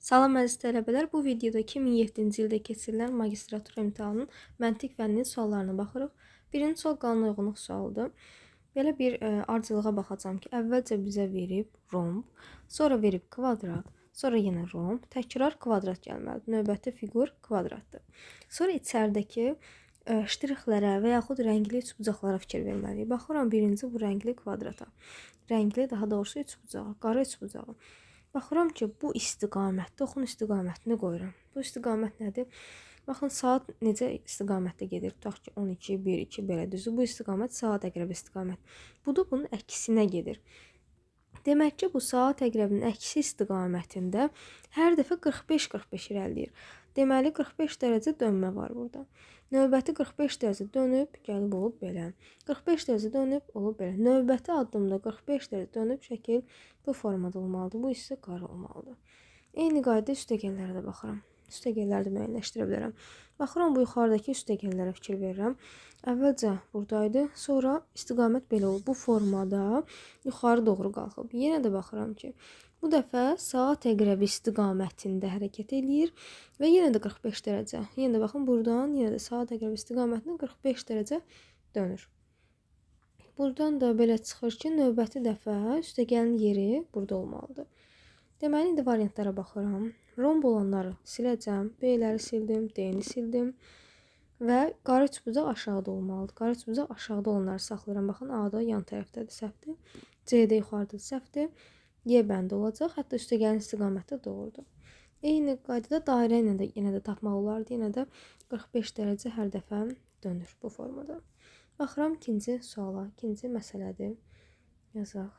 Salam əziz tələbələr, bu videoda 2007-ci ildə keçirilən magistratura imtahanının məntiq fənninin suallarına baxırıq. Birinci sual qanuna uyğunluq sualıdır. Belə bir ardıcılığa baxacağam ki, əvvəlcə bizə verib romb, sonra verib kvadrat, sonra yenə romb, təkrar kvadrat gəlməlidir. Növbəti fiqur kvadratdır. Sonra içəridəki ştrixlərə və yaxud rəngli üçbucaqlara fikir verməliyik. Baxıram birinci bu rəngli kvadrata. Rəngli, daha doğrusu üçbucağa, qara üçbucağa. Baxıram ki, bu istiqamətdə, oxun istiqamətini qoyuram. Bu istiqamət nədir? Baxın, saat necə istiqamətdə gedir? Tutaq ki, 12, 1, 2 belə düzdür. Bu istiqamət saat əqrəbi istiqamət. Bu da bunun əksinə gedir. Demək ki, bu saat əqrəbinin əksi istiqamətində hər dəfə 45-45 irəliləyir. Deməli, 45 dərəcə dönmə var burada. Növbəti 45 dərəcə dönüb, gəlib olub belə. 45 dərəcə dönüb, olub belə. Növbəti addımda 45 dərəcə dönüb, şəkil bu formada olmalıdır. Bu isə qara olmalıdır. Eyni qayda üstəgəllərə də baxıram. Üstəgəlləri də müəyyənləşdirə bilərəm. Baxıram, bu yuxarıdakı üstəgəllərə fikir verirəm. Əvvəlcə buradaydı, sonra istiqamət belə olub. Bu formada yuxarı doğru qalxıb. Yenə də baxıram ki, bu dəfə saat əqrəbi istiqamətində hərəkət eləyir və yenə də 45 dərəcə. Yenə də baxın, buradan yenə də saat əqrəbi istiqamətində 45 dərəcə dönür. Buradan da belə çıxır ki, növbəti dəfə üstəgəlin yeri burada olmalıdır. Deməli, indi variantlara baxıram. Romb olanları siləcəm. B-ləri sildim, D-ni sildim. Və qara üçbucaq aşağıda olmalıdır. Qara üçbucaq aşağıda olanları saxlayıram. Baxın, A-da yan tərəfdədir, səhvdir. C-də yuxarıdadır, səhvdir. Y bəndi olacaq. Hətta üstəgəlin istiqaməti doğrudur. Eyni qaydada dairə ilə də yenə də tapmaq olardı. Yenə də 45 dərəcə hər dəfə dönür bu formada. Baxıram ikinci suala. İkinci məsələdir. Yazaq.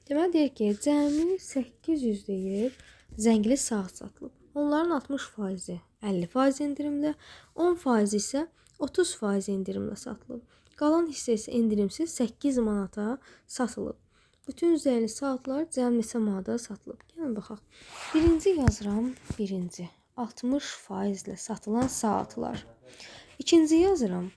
Deməli, deyir ki, cəmi 800 deyir, zəngli saat satılıb. Onların 60%-i 50% endirimlə, 10% isə 30% endirimlə satılıb. Qalan hissə isə endirimsiz 8 manata satılıb. Bütün zəngli saatlar cəmi neçə manata satılıb? Gəlin baxaq. Birinci yazıram, birinci. 60% ilə satılan saatlar. İkinci yazıram.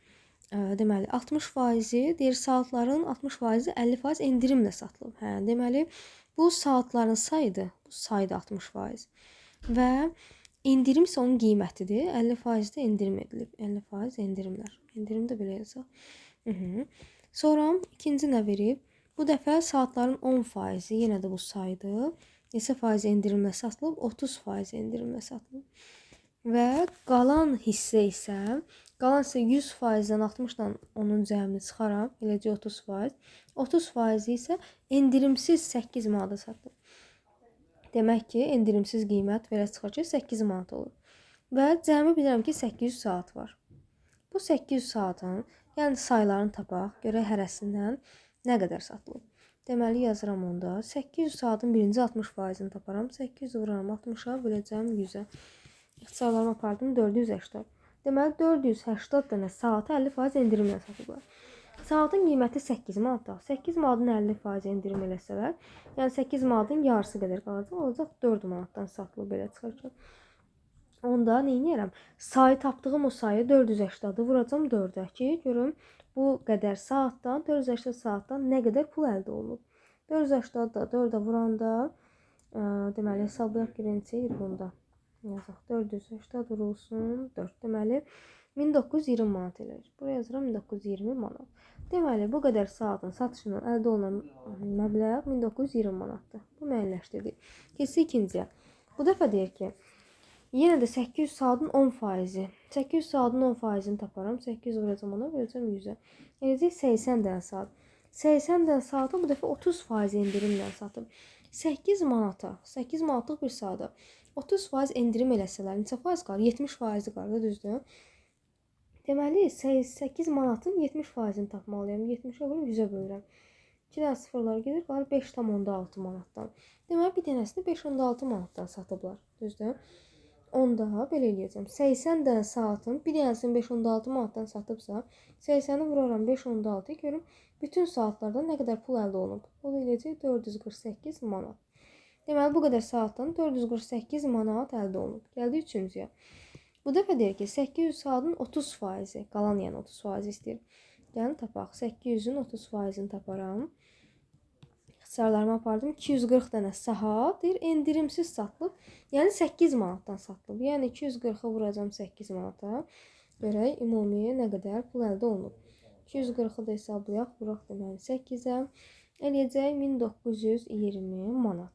Deməli, 60%-i deyir, saatların 60%-i 50% endirimlə satılıb. Deməli, bu saatların sayıdır. Bu sayıdır 60%. Və endirim isə onun qiymətidir. 50% də endirim edilib. 50% endirimlər. Endirim də belə yazaq. Sonra ikinci nə verib? Bu dəfə saatların 10%-i yenə də bu sayıdır. Neçə faiz endirimlə satılıb? 30% endirimlə satılıb. Və qalan hissə isə 100%-dən 60-dan onun cəmini çıxaram. Eləcə 30%. 30% isə endirimsiz 8 manata satılıb. Demək ki, endirimsiz qiymət belə çıxır ki, 8 manat olur. Və cəmi bilirəm ki, 800 saat var. Bu 800 saatın, yəni saylarını tapaq, görək hərəsindən nə qədər satılıb. Deməli, yazıram onda. 800 saatın birinci 60%-ni taparam. 800 vururam 60-a, böləcəm 100-ə. İxtisarlarımı apardım, 480. Deməli, 480 dənə saatı 50% endirimlə satıblar. Saatın qiyməti 8 manatda. 8 manatın 50% endirim eləsələr, yəni 8 manatın yarısı qədər qalacaq. Olacaq 4 manatdan satılıb belə çıxır ki. Onda neyniyərəm? Sayı tapdığım o sayı 480-ı vuracam 4-ə ki, görüm bu qədər saatdan, 480 saatdan nə qədər pul əldə olunub. 480-da 4-ə vuranda, deməli, hesablayaq ki, neçə bunda. Yazaq, 480 vurulsun 4. Deməli, 1920 manat eləyir. Buraya yazıram 1920 manat. Deməli, bu qədər saatın satışından əldə olunan məbləğ 1920 manatdır. Bu müəyyənləşdirdik. Keçsək ikinciyə. Bu dəfə deyir ki, yenə də 800 saatın 10%-i. 800 saatın 10%-ni taparam. 800 vuracam ona, verəcəm 100-ə. Eləcək 80 dənə saat. 80 dənə saatı bu dəfə 30% endirimlə satıb. 8 manata, 8 manatlıq bir saata 30% endirim eləsələr, neçə faiz qalır? 70% qalır, düzdür? Deməli, 8 manatın 70%-ni tapmalıyam. 70-ə vurub 100-ə bölürəm. 2 dənə sıfırlar gedir, qalır 5,6 manatdan. Deməli, bir dənəsini 5,6 manatdan satıblar, düzdür? Onda belə eləyəcəm. 80 dənə saatın bir dənəsini 5,6 manatdan satıbsa, 80-i vuraram 5,6-ya görüm bütün saatlardan nə qədər pul əldə olunub. O da eləyəcək 448 manat. Deməli, bu qədər saatdan 448 manat əldə olunub. Gəldi üçüncüyə. Bu dəfə deyir ki, 800 saatın 30%-i, qalan yəni 30% istəyir. Yəni, tapaq. 800-ün 30%-ni taparam. ixtisarlarımı apardım. 240 dənə saat deyir, endirimsiz satılıb. Yəni 8 manatdan satılıb. Yəni 240-ı vuracam 8 manata. Görək ümumi nə qədər pul əldə olunub. 240-ı da hesablayaq, vuraq deməli 8-ə. Eləyəcək 1920 manat.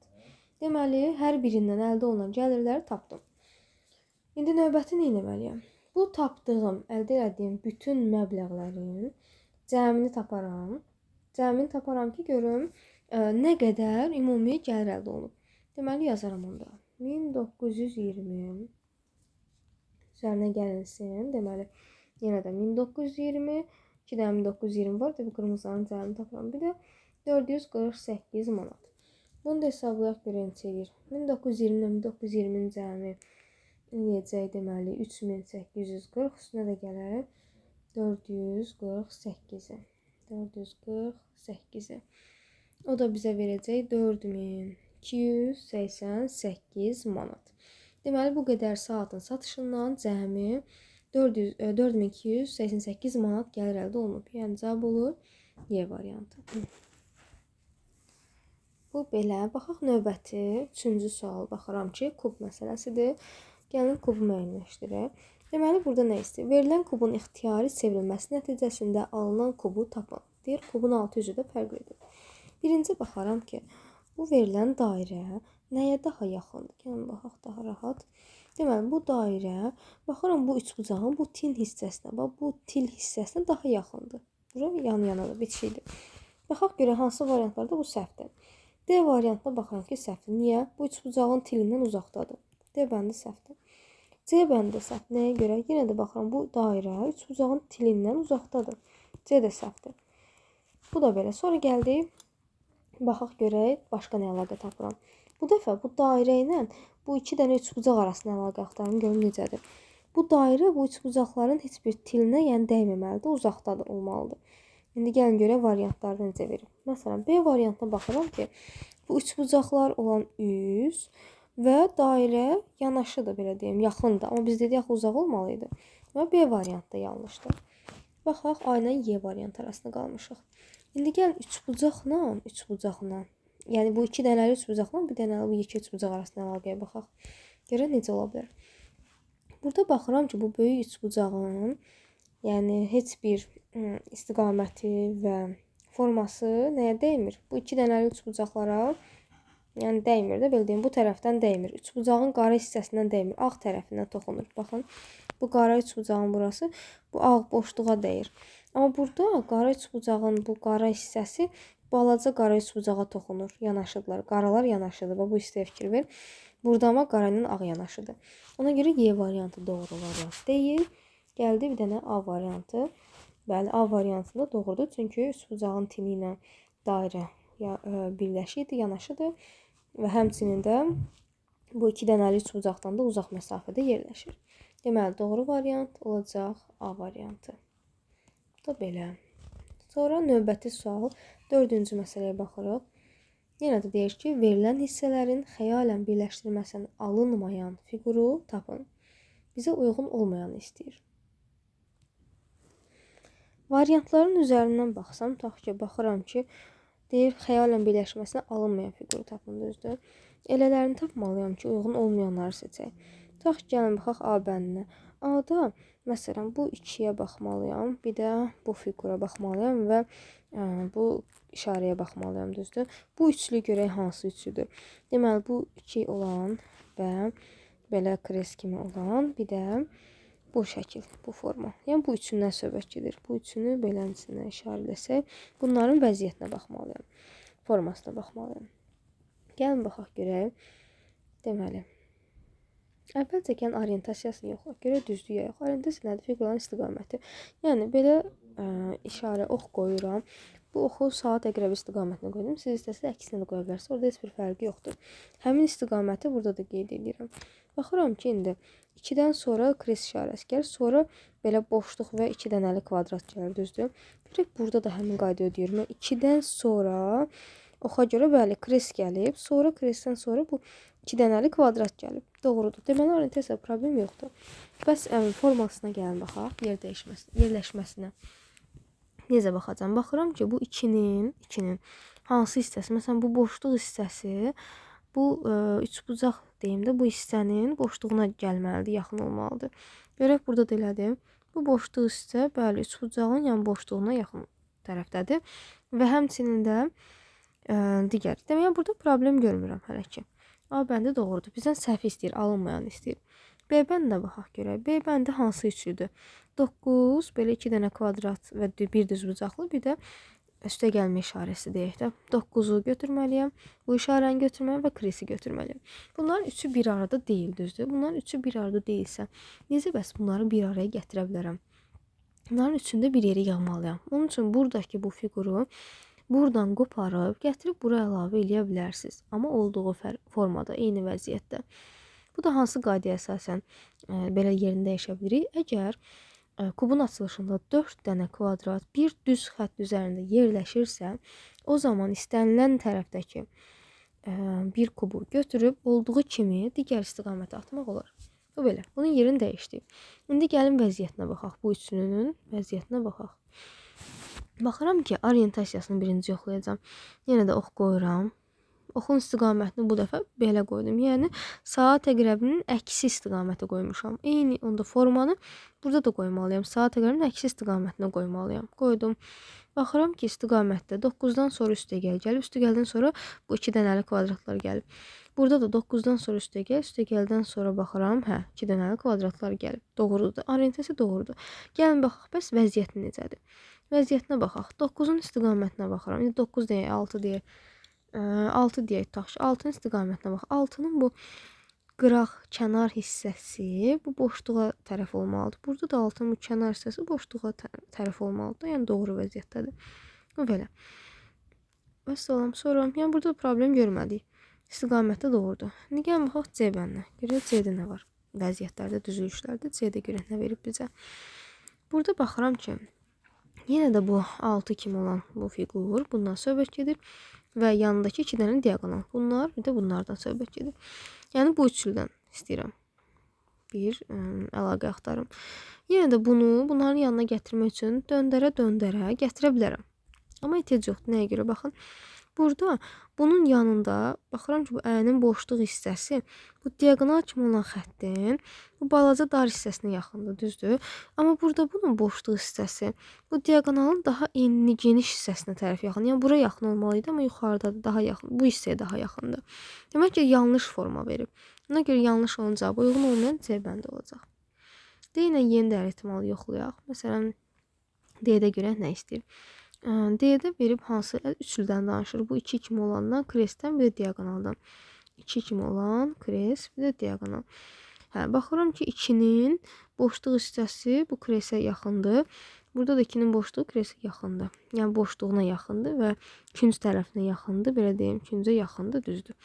Deməli, hər birindən əldə olunan gəlirləri tapdım. İndi növbəti nə etməliyəm? Bu tapdığım, əldə etdiyim bütün məbləğlərin cəmini taparam. Cəmini taparam ki, görüm nə qədər ümumi gəlir əldə olunub. Deməli, yazaram onda. 1920 üzərinə gəlinsin. Deməli, yenə də 1920, 2 dənə 1920 var. Bu qırmızıların cəmini tapıram. Bir də 448 manat. Bunu da hesablayaq görək neçə edir. 1920-dən 1920-nin cəmi eləyəcək deməli 3840. Üstünə də gələr 448-i. 448-i. O da bizə verəcək 4288 manat. Deməli, bu qədər saatın satışından cəmi 4288 manat gəlir əldə olunub. Yəni, cavab olur Y variantı. Bu belə. Baxaq növbəti 3-cü sual. Baxıram ki, kub məsələsidir. Gəlin kubu müəyyənləşdirək. Deməli, burada nə istəyir? Verilən kubun ixtiyari çevrilməsi nəticəsində alınan kubu tapın. Deyir, kubun altı üzü də fərqlidir. Birinci baxaram ki, bu verilən dairə nəyə daha yaxındır? Gəlin, baxaq daha rahat. Deməli, bu dairə, baxıram bu üçbucağın bu til hissəsinə, bax, bu til hissəsinə daha yaxındır. Bura yan-yanadır, bitişikdir. Baxaq görə hansı variantlarda bu səhvdir. D variantına baxıram ki, səhvdir. Niyə? Bu üçbucağın tilindən uzaqdadır. D bəndi səhvdir. C bəndi səhv. Nəyə görə? Yenə də baxıram, bu dairə üçbucağın tilindən uzaqdadır. C də səhvdir. Bu da belə. Sonra gəldik. Baxaq görək, başqa nə əlaqə tapıram. Bu dəfə bu dairə ilə bu iki dənə üçbucaq arasında əlaqə axtarım, görüm necədir. Bu dairə bu üçbucaqların heç bir tilinə, yəni dəyməməlidir, uzaqdadır, olmalıdır. İndi gəlin görək variantlarda necə verir. Məsələn, B variantına baxıram ki, bu üçbucaqlar olan üz və dairə yanaşıdır, belə deyim, yaxındır. Amma biz dedik, uzaq olmalıydı. Və B variantda yanlışdır. Baxaq, A ilə Y variantı arasında qalmışıq. İndi gəlin üçbucaqla, yəni bu iki dənəli üçbucaqla bir dənəli bu iki üçbucaq arasında əlaqəyə baxaq. Görək necə ola bilər. Burada baxıram ki, bu böyük üçbucağın, yəni heç bir istiqaməti və forması nəyə dəymir? Bu iki dənəli üçbucaqlara, yəni dəymir də, belə deyim, bu tərəfdən dəymir. Üçbucağın qara hissəsindən dəymir, ağ tərəfindən toxunur. Baxın, bu qara üçbucağın burası, bu ağ boşluğa dəyir. Amma burada qara üçbucağın bu qara hissəsi balaca qara üçbucağa toxunur, yanaşıdırlar. Qaralar yanaşıdır və bu hissəyə fikir ver. Burada amma qara ilə ağ yanaşıdır. Ona görə Y variantı doğru variant deyil. Gəldi bir dənə A variantı. Bəli, A variantında doğrudur. Çünki üçbucağın tini ilə dairə birləşidir, yanaşıdır və həmçinin də bu iki dənəli üçbucaqdan da uzaq məsafədə yerləşir. Deməli, doğru variant olacaq A variantı. Bu da belə. Sonra növbəti sual, 4-cü məsələyə baxırıq. Yenə də deyir ki, verilən hissələrin xəyalən birləşdirilməsindən alınmayan fiquru tapın. Bizə uyğun olmayanı istəyir. Variantların üzərindən baxsam, baxıram ki, deyir, xəyalən birləşməsindən alınmayan fiquru tapın, düzdür. Elələrini tapmalıyam ki, uyğun olmayanları seçək. Gəlin, baxaq A bəndinə. A-da, məsələn, bu 2-yə baxmalıyam, bir də bu fiqura baxmalıyam və bu işarəyə baxmalıyam, düzdür. Bu üçlü görək hansı üçlüdür. Deməli, bu 2 olan və belə kres kimi olan, bir də bu şəkil, bu forma. Yəni, bu üçündən söhbət gedir. Bu üçünü beləsinə işarələsək, bunların vəziyyətinə baxmalıyam, formasına baxmalıyam. Gəlin, baxaq görək. Deməli, əvvəlcə gəlin orientasiyasını yoxlayaq. Görək düzdür ya yox. Orientasiya nədir? Fiqurların istiqaməti. Yəni, belə işarə ox qoyuram. Bu oxu saat əqrəbi istiqamətinə qoydum. Siz istəsiniz əksinə də qoya bilərsiniz. Orada heç bir fərqi yoxdur. Həmin istiqaməti burada da qeyd edirəm. Baxıram ki, indi 2-dən sonra kres işarəsi gəlir. Sonra belə boşluq və 2 dənəli kvadrat gəlir, düzdür. Görək, burada da həmin qayda ödəyirəm. 2-dən sonra oxa görə bəli, kres gəlib. Sonra kresdən sonra bu 2 dənəli kvadrat gəlib. Doğrudur. Deməli, orientasiyada problem yoxdur. Bəs formasına gəlin baxaq, yerləşməsinə. Necə baxacam? Baxıram ki, bu 2-nin hansı hissəsi? Məsələn, bu boşluq hissəsi, bu üçbucaq deyim də, bu hissənin boşluğuna gəlməlidir, yaxın olmalıdır. Görək burada da elədim. Bu boşluq hissə, bəli, üçbucağın yəni boşluğuna yaxın tərəfdədir və həmçinin də digər. Demək, burada problem görmürəm hələ ki. A bəndi doğrudur. Bizdən səhv istəyir, alınmayan istəyir. B bəndinə baxaq görək. B bəndi hansı üçlüdür? 9, belə 2 dənə kvadrat və bir düzbucaqlı, bir də üstə gəlmə işarəsi deyək də. 9-u götürməliyəm, bu işarəni götürməliyəm və kresi götürməliyəm. Bunların üçü bir arada deyil, düzdür? Bunların üçü bir arada deyilsə, necə bəs bunları bir araya gətirə bilərəm? Bunların üçündə bir yeri yığmalıyam. Onun üçün buradakı bu fiquru buradan qoparıb, gətirib bura əlavə eləyə bilərsiniz. Amma olduğu formada, eyni vəziyyətdə. Bu da hansı qaydaya əsasən belə yerini dəyişə bilirik? Əgər kubun açılışında 4 dənə kvadrat bir düz xətt üzərində yerləşirsə, o zaman istənilən tərəfdəki bir kubu götürüb olduğu kimi digər istiqamətə atmaq olar. Bu belə. Bunun yerini dəyişdik. İndi gəlin vəziyyətinə baxaq. Bu üçlünün vəziyyətinə baxaq. Baxıram ki, orientasiyasını birinci yoxlayacağam. Yenə də ox qoyuram. Oxun istiqamətini bu dəfə belə qoydum. Yəni, saat əqrəbinin əksi istiqamətə qoymuşam. Eyni onda formanı burada da qoymalıyam. Saat əqrəbinin əksi istiqamətinə qoymalıyam. Qoydum. Baxıram ki, istiqamətdə 9-dan sonra üstəgəl gəlib. Üstəgəldən sonra bu 2 dənəli kvadratlar gəlib. Burada da 9-dan sonra üstəgəl. Üstəgəldən sonra baxıram. 2 dənəli kvadratlar gəlib. Doğrudur. Orientasiya doğrudur. Gəlin baxaq, bəs vəziyyəti necədir? Vəziyyətinə baxaq. 9-un istiqamətinə baxıram. 9 deyək, 6 deyək. 6 deyək, tax. 6-nın istiqamətinə bax. 6-nın bu qıraq kənar hissəsi bu boşluğa tərəf olmalıdır. Burada da 6-nın bu kənar hissəsi boşluğa tərəf olmalıdır. Yəni doğru vəziyyətdədir. Bu belə. Vəssalam, sonra yəni burada problem görmədik. İstiqamətdə doğrudur. İndi gəlin baxaq C bəndinə. Görək C-də nə var? Vəziyyətlərdə, düzülüşlərdə C-də görək nə verib bizə. Burada baxıram ki, yenə də bu 6 kimi olan bu fiqur bundan söhbət gedir və yanındakı 2 dənə diaqonal. Bunlar bir də bunlardan söhbət gedir. Yəni bu üçlüdən istəyirəm bir əlaqə axtarım. Yenə də bunların yanına gətirmək üçün döndərə gətirə bilərəm. Amma ehtiyac yoxdur. Nəyə görə? Baxın. Burada bunun yanında baxıram ki, bu əynin boşluq hissəsi bu diaqonal kimi olan xəttin bu balaca dar hissəsinə yaxındır, düzdür? Amma burada bunun boşluq hissəsi bu diaqonalın daha enli, geniş hissəsinə tərəf yaxın. Yəni bura yaxın olmalıydı, amma yuxarıda daha yaxın, bu hissəyə daha yaxındır. Demək ki, yanlış forma verib. Ona görə yanlış olan cavab uyğun olmayan C bəndi olacaq. D-yə yeni dəyər ehtimalı yoxlayaq. Məsələn, D-də görək nə istəyir? D-də verib hansı üçlüdən danışır? Bu 2 kimi olandan, kresdən, bir də diaqonaldan. 2 kimi olan kres, bir də diaqonal. Baxıram ki, 2-nin boşluq hissəsi bu kresə yaxındır. Burada da 2-nin boşluğu kresə yaxındır. Yəni boşluğuna yaxındır və künc tərəfinə yaxındır. Belə deyim, küncə yaxındır, düzdür.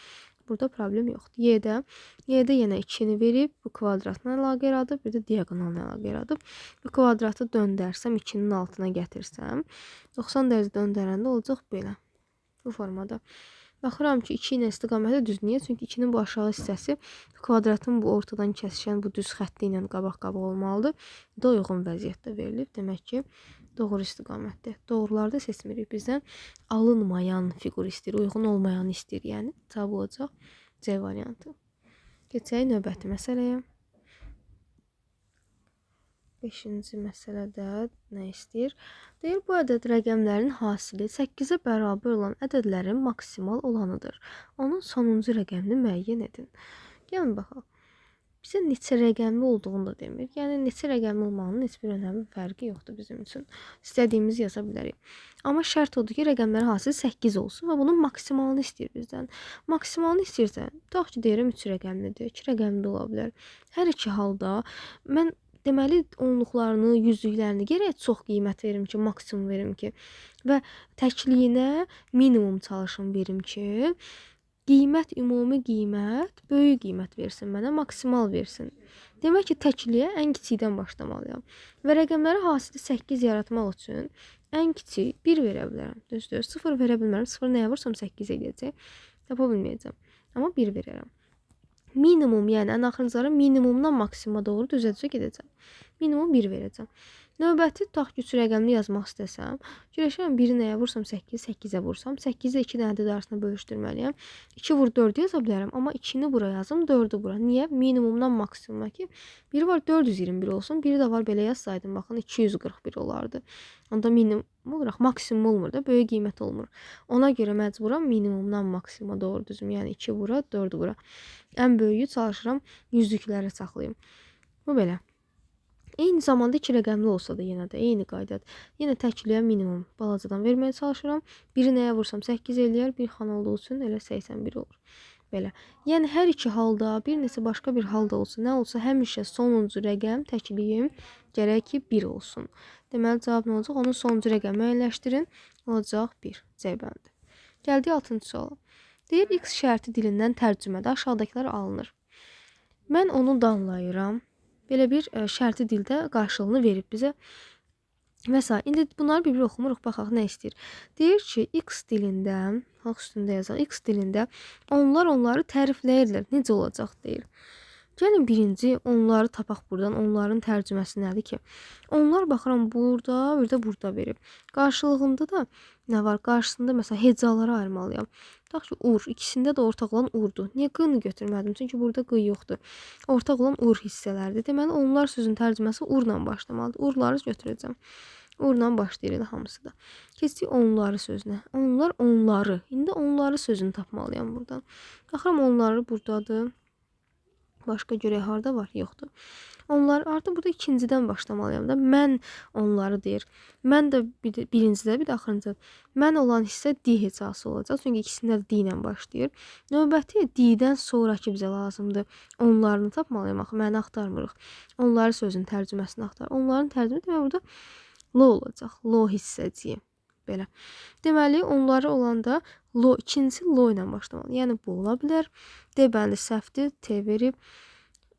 Burada problem yoxdur. Y-də yenə 2-ni verib, bu kvadratla əlaqə yaradıb, bir də diaqonalına əlaqə yaradıb. Bu kvadratı döndərsəm, 2-nin altına gətirsəm, 90 dərəcə döndərəndə olacaq belə. Bu formada. Baxıram ki, 2 ilə istiqaməti düz. Niyə? Çünki 2-nin bu aşağı hissəsi kvadratın bu ortadan kəsişən bu düz xətti ilə qabaq-qabaq olmalıdır. Bu da uyğun vəziyyətdə verilib. Demək ki, doğru istiqamətdir. Doğrularda seçmirik. Bizdən alınmayan fiqur istəyir, uyğun olmayan istəyir. Yəni, cavab olacaq C variantı. Keçək növbəti məsələyə. 5-ci məsələdə nə istəyir? Deyir, bu ədəd rəqəmlərin hasili 8-ə bərabər olan ədədlərin maksimal olanıdır. Onun sonuncu rəqəmini müəyyən edin. Gəlin baxaq. Bizə neçə rəqəmli olduğunu da demir. Yəni, neçə rəqəmli olmağının heç bir önəmi fərqi yoxdur bizim üçün. İstədiyimizi yaza bilərik. Amma şərt odur ki, rəqəmlərin hasili 8 olsun və bunun maksimalını istəyir bizdən. Maksimalını istəyirsən, tutaq ki, deyirəm 3 rəqəmlidir, 2 rəqəmli ola bilər. Hər iki halda mən deməli, onluqlarını, yüzlüklərini gərək çox qiymət verim ki, maksimum verim ki və təkliyinə minimum çalışım verim ki, qiymət, ümumi qiymət, böyük qiymət versin mənə, maksimal versin. Demək ki, təkliyə ən kiçikdən başlamalıyam. Və rəqəmləri hasili 8 yaratmaq üçün ən kiçik 1 verə bilərəm. Düzdür, 0 verə bilmərəm. 0 nəyə vursam 8 eləyəcək. Tapa bilməyəcəm. Amma 1 verərəm. Minimum, yəni ən axırıncıları minimumdan maksimuma doğru düzəcə gedəcəm. Minimum 1 verəcəm. Növbəti tutaq ki, 3 rəqəmini yazmaq istəsəm, fikirləşirəm 1-i nəyə vursam 8, 8-ə vursam, 8-i 2 dənə ədəd arasında bölüşdürməliyəm. 2 vur 4 yaza bilərəm, amma 2-ni bura yazım, 4-ü bura. Niyə? Minimumdan maksimuma ki, biri var 421 olsun, biri də var belə yazsaydım, baxın 241 olardı. Onda minimum olaraq maksimum olmur da, böyük qiymət olmur. Ona görə məcburam minimumdan maksimuma doğru düzüm. Yəni 2 bura, 4 bura. Ən böyüyü çalışıram yüzlüklərə saxlayım. Bu belə. Eyni zamanda 2 rəqəmli olsa da yenə də eyni qaydadır. Yenə təkliyə minimum balacadan verməyə çalışıram. Biri nəyə vursam 8 eləyər, bir xana olduğu üçün elə 81 olur. Belə. Yəni hər iki halda, bir neçə başqa bir halda olsa, nə olsa həmişə sonuncu rəqəm təkliyim gərək ki 1 olsun. Deməli cavab nə olacaq? Onun sonuncu rəqəmi müəyyənləşdirin. Olacaq 1. C bəndi. Gəldik 6-cı suala. Deyir X şərti dilindən tərcümədə aşağıdakılar alınır. Mən onu danlayıram. Belə bir şərti dildə qarşılığını verib bizə. Məsələn, indi bunları bir-bir oxumuruq, baxaq nə istəyir. Deyir ki, X dilində, halq üstündə yazaq, X dilində onlar onları tərifləyirlər. Necə olacaq deyir. Gəlin birinci onları tapaq buradan. Onların tərcüməsi nədir ki? Onlar baxıram burada, bir də burada verib. Qarşılığında da nə var? Qarşısında məsələn hecalara ayırmalıyam. Tutaq ki, ur. İkisində də ortaq olan urdur. Niyə qını götürmədim? Çünki burada qı yoxdur. Ortaq olan ur hissələrdir. Deməli, onlar sözün tərcüməsi urla başlamalıdır. Urları götürəcəm. Urla başlayır hamısı da. Keçdik onları sözünə. Onlar onları. İndi onları sözünü tapmalıyam buradan. Baxıram onları buradadır. Başqa görək harda var? Yoxdur. Onlar artıq burada ikincidən başlamalıyam da. Mən onları deyir. Mən də birincidə, bir də axırıncı. Mən olan hissə D hecası olacaq. Çünki ikisində də D ilə başlayır. Növbəti D-dən sonraki bizə lazımdır. Onlarını tapmalıyam. Axı məni axtarmırıq. Onları sözün tərcüməsini axtar. Onların tərcüməsi demək burada lo olacaq. Lo hissəciyi. Belə. Deməli, onları olanda lo, ikincisi lo ilə başlamalı. Yəni, bu ola bilər. D bəndi səhvdir. T verib.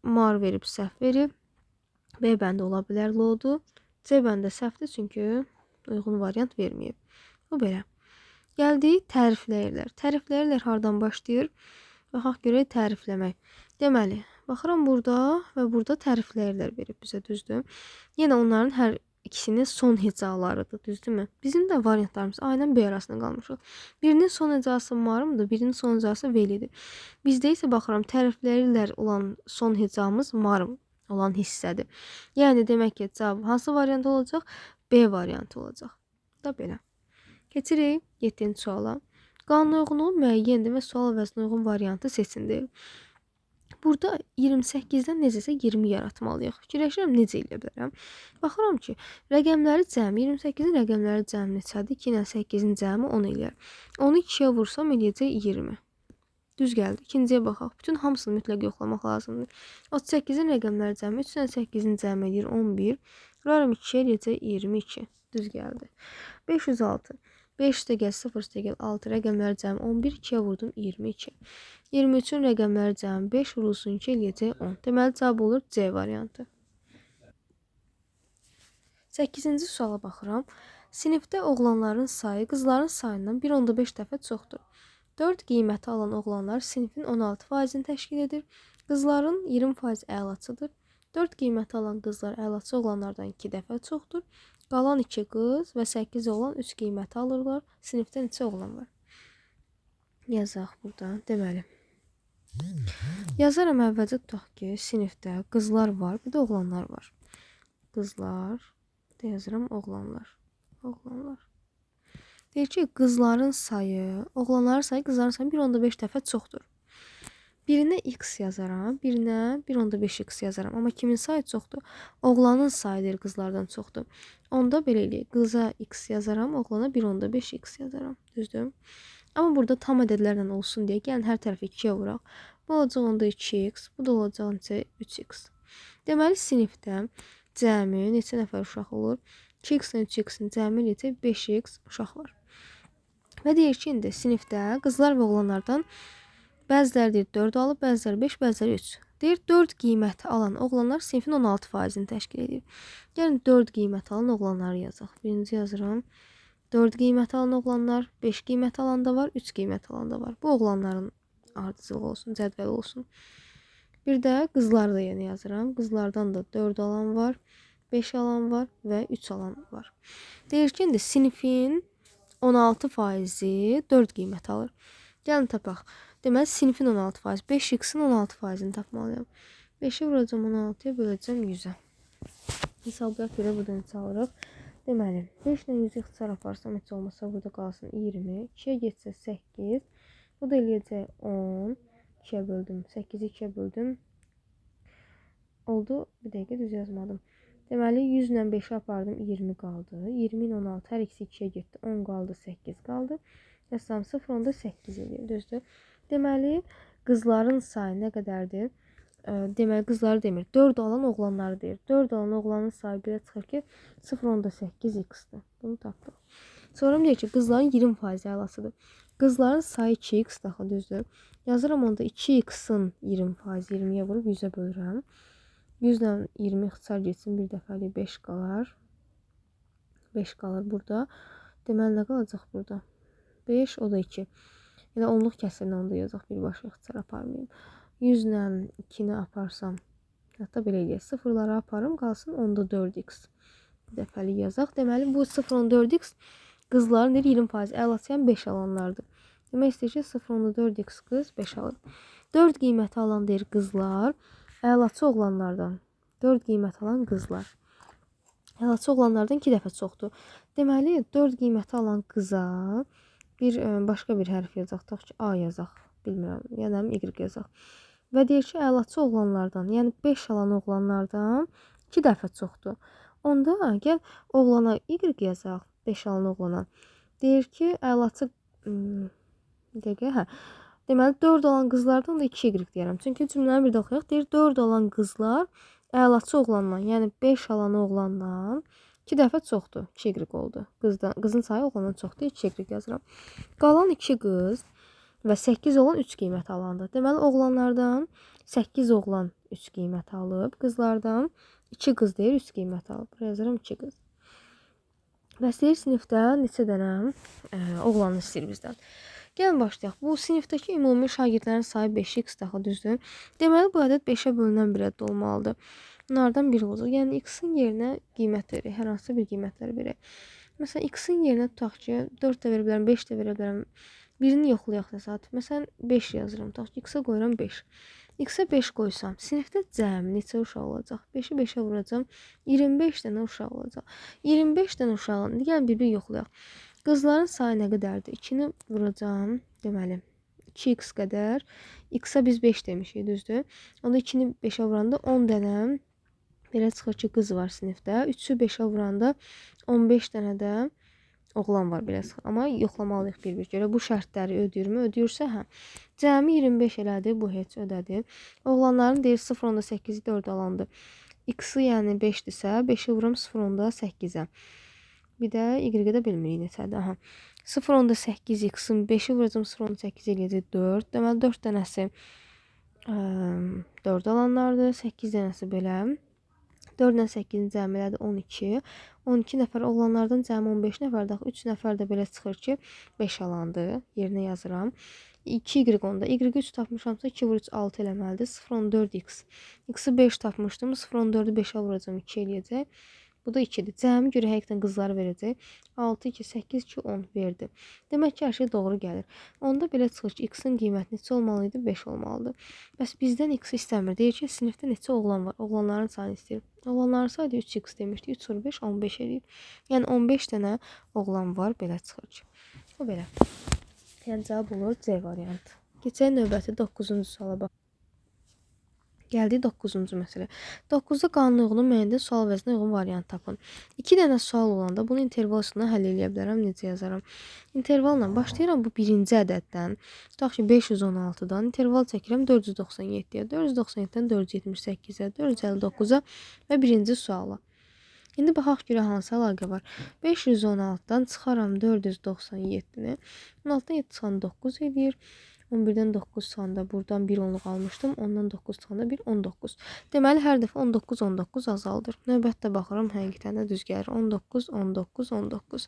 Mar verib, səhv verib. B bəndi ola bilər lodur. C bəndə səhvdir, çünki uyğun variant verməyib. Bu belə. Gəldik, tərifləyirlər. Tərifləyirlər hardan başlayır? Baxaq görək tərifləmək. Deməli, baxıram burada və burada tərifləyirlər verib bizə, düzdür. Yenə onların hər ikisinin son hecalarıdır, düzdürmü? Bizim də variantlarımız A ilə B arasında qalmışıq. Birinin son hecası marımdır, birinin son hecası velidir. Bizdə isə baxıram tərifləyirlər olan son hecamız marım olan hissədir. Yəni demək ki, cavab hansı variant olacaq? B variantı olacaq. Da belə. Keçirik 7-ci suala. Qanun uyğunluğu müəyyəndir və sual əvəzinə uyğun variantı seçindir. Burada 28-dən necəsə 20 yaratmalıyıq. Fikirləşirəm, necə eləyə bilərəm. Baxıram ki, rəqəmləri cəmi, 28-in rəqəmləri cəmi neçədir? 2 ilə 8-in cəmi 10 eləyər. Onu 2-yə vursam eləyəcək 20. Düz gəldi. İkinciyə baxaq. Bütün hamısını mütləq yoxlamaq lazımdır. 38-in rəqəmləri cəmi, 3 ilə 8-in cəmi eləyir 11. Vuraram 2-yə eləyəcək 22. Düz gəldi. 506. 5 üstə gəl, 0 üstə gəl, 6 rəqəmləri cəmi 11, 2-yə vurdum 22. 23-ün rəqəmləri cəmi 5 vurulsun 2 eləyəcək 10. Deməli, cavab olur C variantı. 8-ci suala baxıram. Sinifdə oğlanların sayı qızların sayından 1.5 dəfə çoxdur. 4 qiyməti alan oğlanlar sinifin 16%-ni təşkil edir. Qızların 20% əlaçıdır. 4 qiyməti alan qızlar əlaçı oğlanlardan 2 dəfə çoxdur. Qalan 2 qız və 8 oğlan 3 qiyməti alırlar. Sinifdə neçə oğlan var? Yazaq burada. Deməli. Yazaram əvvəlcə tutaq ki, sinifdə qızlar var, bir də oğlanlar var. Qızlar, yazıram oğlanlar. Oğlanlar. Deyir ki, qızların sayı, oğlanların sayı, qızların sayı 1.5 dəfə çoxdur. Birinə x yazaram, birinə 1.5x yazaram. Amma kimin sayı çoxdur? Oğlanın sayıdır qızlardan çoxdur. Onda belə eləyək. Qıza x yazaram, oğlana 1.5x yazaram. Düzdür? Amma burada tam ədədlərlə olsun deyə gəlin hər tərəfi 2-yə vuraq. Bu olacaq onda 2x, bu da olacaq 3x. Deməli, sinifdə cəmi neçə nəfər uşaq olur? 2x ilə 3x-in cəmi eləyəcək 5x uşaq var. Və deyir ki, indi sinifdə qızlar və oğlanlardan bəziləri deyir 4 alıb, bəziləri 5, bəziləri 3. Deyir 4 qiyməti alan oğlanlar sinifin 16%-ni təşkil edir. Yəni 4 qiyməti alan oğlanları yazaq. Birinci yazıram. 4 qiyməti alan oğlanlar, 5 qiyməti alan da var, 3 qiyməti alan da var. Bu oğlanların ardıcılığı olsun, cədvəli olsun. Bir də qızları da yenə yazıram. Qızlardan da 4 alan var, 5 alan var və 3 alan var. Deyir ki, indi sinifin 16% 4 qiymət alır. Gəlin tapaq. Deməli, sinifin 16%, 5x-in 16%-ni tapmalıyam. 5-i vuracam 16-ya, böləcəm 100-ə. Hesablayaq görə burada neçə alırıq? Deməli, 5 ilə 100-ü ixtisar aparsam, heç olmasa burada qalsın 20, 2-yə getsə 8, bu da eləyəcək 10, 2-yə böldüm, 8-i 2-yə böldüm. Oldu, bir dəqiqə düz yazmadım. Deməli, 100 ilə 5-i apardım, 20 qaldı. 20 ilə 16, hər ikisi 2-yə getdi, 10 qaldı, 8 qaldı. Yazsam 0, onda 8 eləyir, düzdür. Deməli, qızların sayı nə qədərdir? Deməli, qızları demir, 4 alan oğlanları deyir. 4 alan oğlanın sayı belə çıxır ki, 0.8x-dir. Bunu tapdıq. Sonra deyir ki, qızların 20% əlasıdır. Qızların sayı 2x daxil, düzdür. Yazıram onda 2x-in 20%, 20-yə vurub 100-ə bölürəm. 100 ilə 20 ixtisar getsin, bir dəfəlik 5 qalar. 5 qalır burada. Deməli, nə qalacaq burada? 5, o da 2. Elə onluq kəsirlə onda yazaq, birbaşa ixtisar aparmayayım. 100 ilə 2-ni aparsam, hətta belə eləyək, sıfırları aparım, qalsın onda 4x. Bir dəfəlik yazaq. Deməli, bu 0.4x qızların 20% əlasıyən 5 alanlardır. Demək istəyir ki, 0.4x qız 5 alır. 4 qiyməti alan deyir qızlar, əlaçı oğlanlardan. 4 qiymət alan qızlar. Əlaçı oğlanlardan 2 dəfə çoxdur. Deməli, 4 qiyməti alan qıza başqa bir hərf yazaq. Tutaq ki, A yazaq. Bilmirəm, yəni Y yazaq. Və deyir ki, əlaçı oğlanlardan, yəni 5 alan oğlanlardan 2 dəfə çoxdur. Onda gəl oğlana Y yazaq, 5 alan oğlana. Deyir ki, əlaçı deməli 4 alan qızlardan da 2Y deyərəm. Çünki cümləni bir də oxuyaq. Deyir 4 alan qızlar əlaçı oğlanla, yəni 5 alan oğlanla 2 dəfə çoxdur. 2Y oldu. Qızın sayı oğlandan çoxdur. 2Y yazıram. Qalan 2 qız və 8 olan 3 qiymət alandır. Deməli, oğlanlardan 8 oğlan 3 qiymət alıb, qızlardan 2 qız deyir 3 qiymət alıb. Buraya yazıram 2 qız. Və istəyir sinifdə neçə dənə oğlanı istəyir bizdən. Gəlin başlayaq. Bu sinifdəki ümumi şagirdlərin sayı 5x daha düzdür. Deməli, bu ədəd 5-ə bölünən bir ədəd olmalıdır. Bunlardan biri olacaq. Yəni, x-in yerinə qiymətləri, hər hansı bir qiymətləri verək. Məsələn, x-in yerinə tutaq ki, 4 də verə bilərəm, 5 də verə bilərəm. Birini yoxlayaq təsadüf. Məsələn, 5 yazıram. Tutaq ki, x-ə qoyuram 5. X-ə 5 qoysam, sinifdə cəmi neçə uşaq olacaq? 5-i 5-ə vuracam. 25 dənə uşaq olacaq. 25 dənə uşağın, yəni bir-bir yoxlayaq. Qızların sayı nə qədərdir? 2-ni vuracam. Deməli, 2x qədər. X-a biz 5 demişik, düzdür? Onda 2-ni 5-ə vuranda 10 dənə belə çıxır ki, qız var sinifdə. 3-ü 5-ə vuranda 15 dənə də oğlan var belə çıxır. Amma yoxlamalıyıq bir-bir görə. Bu şərtləri ödəyirmi? Ödəyirsə, hə. Cəmi 25 elədi, bu heç ödədi. Oğlanların deyir 0.8-i 4 alandır. X-i yəni 5-dirsə, 5-i vuram 0.8-ə. Bir də Y-i də bilmirik neçədir. Hə. 0.8 x-in 5-i vuracam 0.8 eləyəcək 4. Deməli 4 dənəsi 4 alanlardır. 8 dənəsi belə. 4 ilə 8-in cəmi elədi 12. 12 nəfər oğlanlardan cəmi 15 nəfərdir. 3 nəfər də belə çıxır ki, 5 alandır. Yerinə yazıram. 2Y onda. Y-i 3 tapmışamsa 2 vur 3 6 eləməlidir. 0.4x. X-i 5 tapmışdım. 0.4-ü 5-ə vuracam 2 eləyəcək. Bu da 2-dir. Cəmi görə həqiqətən qızları verəcək. 6, 2, 8, 2, 10 verdi. Demək ki, hər şey doğru gəlir. Onda belə çıxır ki, x-in qiyməti neçə olmalıydı? 5 olmalıdır. Bəs bizdən x istəmir. Deyir ki, sinifdə neçə oğlan var? Oğlanların sayını istəyir. Oğlanların sayı 3x demişdi. 3 sur 5, 15 eləyir. Yəni 15 dənə oğlan var. Belə çıxır ki. O belə. Yəni cavab olur C variantı. Keçək növbəti 9-cu suala bax. Gəldik 9-cu məsələ. 9-da qanuna uyğun müəyyən sual vəzinə uyğun variant tapın. 2 dənə sual olanda bunu interval üstündə həll edə bilərəm. Necə yazaram? İntervalla başlayıram bu birinci ədəddən. Tutaq ki 516-dan interval çəkirəm 497-yə, 497-dən 478-ə, 459-a və birinci suala. İndi baxaq görə hansı əlaqə var. 516-dan çıxaram 497-ni. 16-dan 7 çıxan 9 edir. 11-dən 9 çıxanda buradan 1 onluq almışdım. Ondan 9 çıxanda 1, 19. Deməli, hər dəfə 19, 19 azaldır. Növbətdə baxıram, həqiqətən də düz gəlir. 19, 19, 19.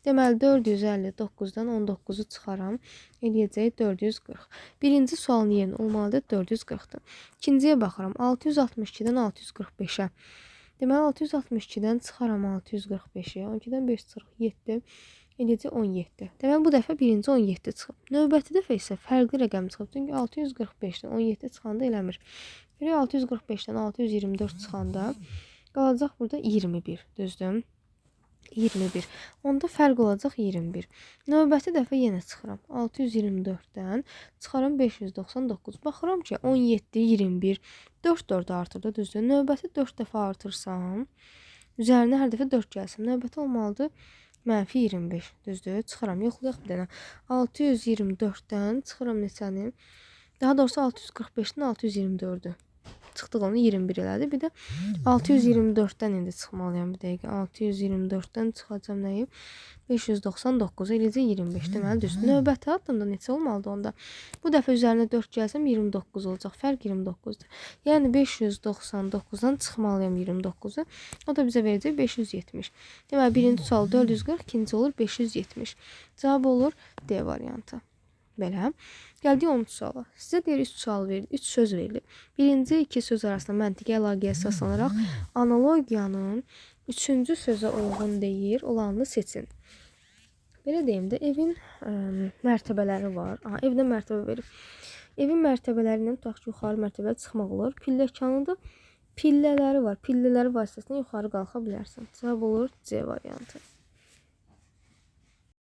Deməli, 459-dan 19-u çıxaram. Eləyəcək 440. Birinci sualın yerinə olmalıdır 440-dır. İkinciyə baxıram. 662-dən 645-ə. Deməli 662-dən çıxaram 645-i. 12-dən 5 çıxırıq 7. Eləcə 17. Deməli bu dəfə birinci 17 çıxıb. Növbəti dəfə isə fərqli rəqəm çıxıb. Çünki 645-dən 17 çıxanda eləmir. Görək 645-dən 624 çıxanda qalacaq burada 21. Düzdür? 21. Onda fərq olacaq 21. Növbəti dəfə yenə çıxıram. 624-dən çıxaram 599. Baxıram ki, 17, 21, 4 artır da, düzdür? Növbəti 4 dəfə artırsam, üzərinə hər dəfə 4 gəlsin. Növbəti olmalıdır mənfi 25, düzdür? Çıxıram, yoxlayaq bir dənə. 624-dən çıxıram neçəni? Daha doğrusu 645-dən 624-dür. Çıxdıq onu 21 elədi. Bir də 624-dən indi çıxmalıyam bir dəqiqə. 624-dən çıxacam nəyi? 599 eləcə 25. Deməli düzdür. Növbəti addımda neçə olmalıdır onda? Bu dəfə üzərinə 4 gəlsəm 29 olacaq. Fərq 29-dur. Yəni 599-dan çıxmalıyam 29-u. O da bizə verəcək 570. Deməli birinci sual 440, ikinci olur 570. Cavab olur D variantı. Belə. Gəldik 13 suala. Sizə deyir 3 sual verildi, 3 söz verilib. Birinci iki söz arasında məntiqi əlaqəyə əsaslanaraq analogiyanın 3-cü sözə uyğun deyir, olanını seçin. Belə deyim də, evin mərtəbələri var. Evdə mərtəbə verib. Evin mərtəbələrindən tutaq ki, yuxarı mərtəbəyə çıxmaq olur. Pilləkanında pillələri var. Pillələri vasitəsilə yuxarı qalxa bilərsən. Cavab olur C variantı.